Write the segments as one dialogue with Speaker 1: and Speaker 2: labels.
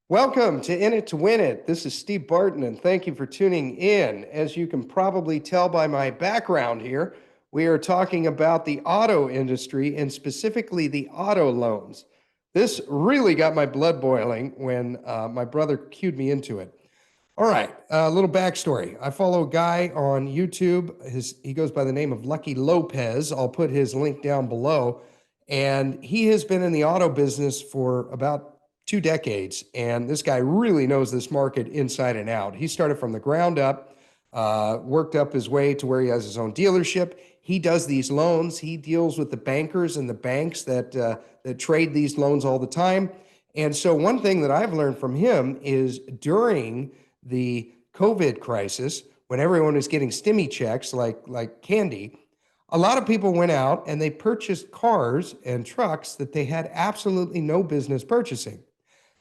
Speaker 1: Welcome to In It to Win It. This is Steve Barton, and thank you for tuning in. As you can probably tell by my background here, we are talking about the auto industry and specifically the auto loans. This really got my blood boiling when my brother cued me into it. All right, a little backstory. I follow a guy on YouTube. He goes by the name of Lucky Lopez. I'll put his link down below. And he has been in the auto business for about 2 decades. And this guy really knows this market inside and out. He started from the ground up, worked up his way to where he has his own dealership. He does these loans. He deals with the bankers and the banks that trade these loans all the time. And so one thing that I've learned from him is during the COVID crisis, when everyone was getting stimmy checks like candy, a lot of people went out and they purchased cars and trucks that they had absolutely no business purchasing.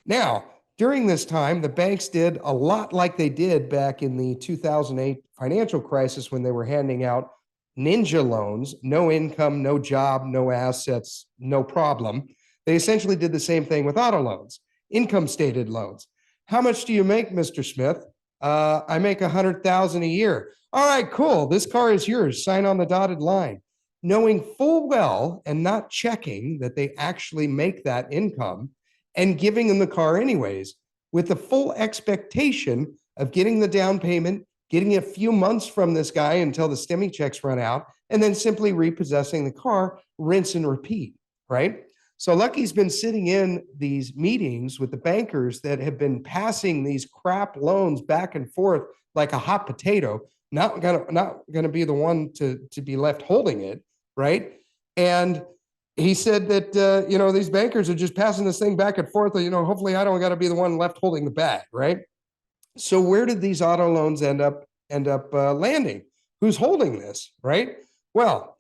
Speaker 1: Now, during this time, the banks did a lot like they did back in the 2008 financial crisis when they were handing out ninja loans, no income, no job, no assets, no problem. They essentially did the same thing with auto loans, income stated loans. How much do you make, Mr. Smith? I make 100,000 a year. All right, cool. This car is yours. Sign on the dotted line. Knowing full well and not checking that they actually make that income and giving them the car anyways, with the full expectation of getting the down payment, getting a few months from this guy until the stimmy checks run out, and then simply repossessing the car, rinse and repeat, right? So Lucky's been sitting in these meetings with the bankers that have been passing these crap loans back and forth like a hot potato, not gonna be the one to be left holding it, right? And he said that these bankers are just passing this thing back and forth. Hopefully I don't got to be the one left holding the bag, right? So where did these auto loans end up landing? Who's holding this, right? Well,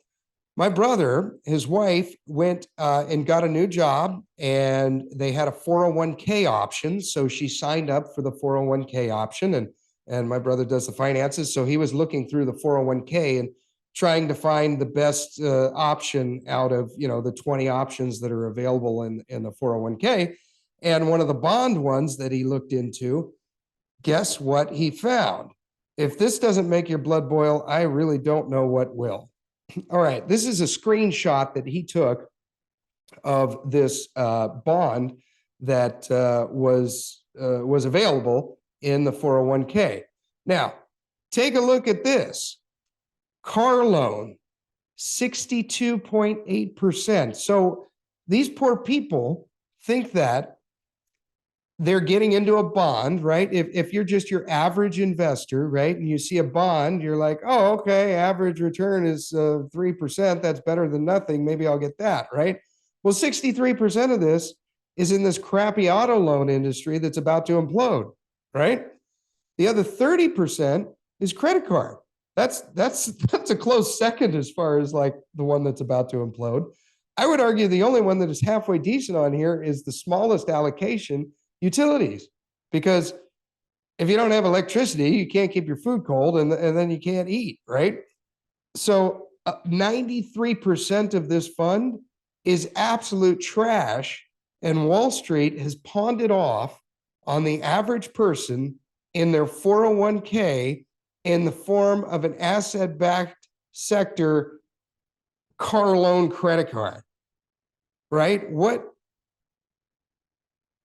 Speaker 1: my brother, his wife went and got a new job, and they had a 401k option. So she signed up for the 401k option, and my brother does the finances. So he was looking through the 401k and trying to find the best option out of the 20 options that are available in the 401k. And one of the bond ones that he looked into, guess what he found? If this doesn't make your blood boil, I really don't know what will. All right, this is a screenshot that he took of this bond that was available in the 401k. Now, take a look at this. Car loan, 62.8%. So these poor people think that they're getting into a bond, right? If you're just your average investor, right, and you see a bond, you're like, oh, okay, average return is 3%. That's better than nothing. Maybe I'll get that, right? Well, 63% of this is in this crappy auto loan industry that's about to implode, right? The other 30% is credit card. That's a close second as far as like the one that's about to implode. I would argue the only one that is halfway decent on here is the smallest allocation, utilities, because if you don't have electricity, you can't keep your food cold, and then you can't eat, right? So 93% of this fund is absolute trash, and Wall Street has pawned it off on the average person in their 401k in the form of an asset-backed sector car loan credit card, right?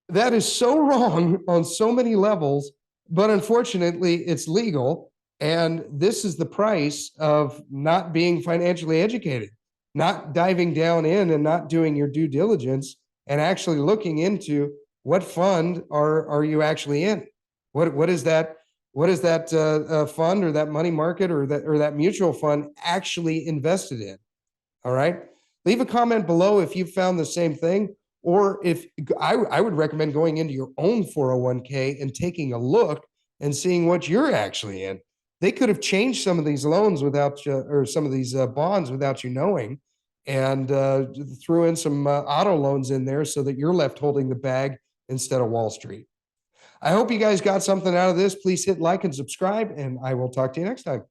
Speaker 1: That is so wrong on so many levels, but unfortunately it's legal. And this is the price of not being financially educated, not diving down in and not doing your due diligence and actually looking into what fund are you actually in? What is that fund or that money market or that mutual fund actually invested in? All right. Leave a comment below if you found the same thing. Or if I would recommend going into your own 401k and taking a look and seeing what you're actually in. They could have changed some of these loans without you, or some of these bonds without you knowing, and threw in some auto loans in there so that you're left holding the bag instead of Wall Street. I hope you guys got something out of this. Please hit like and subscribe, and I will talk to you next time.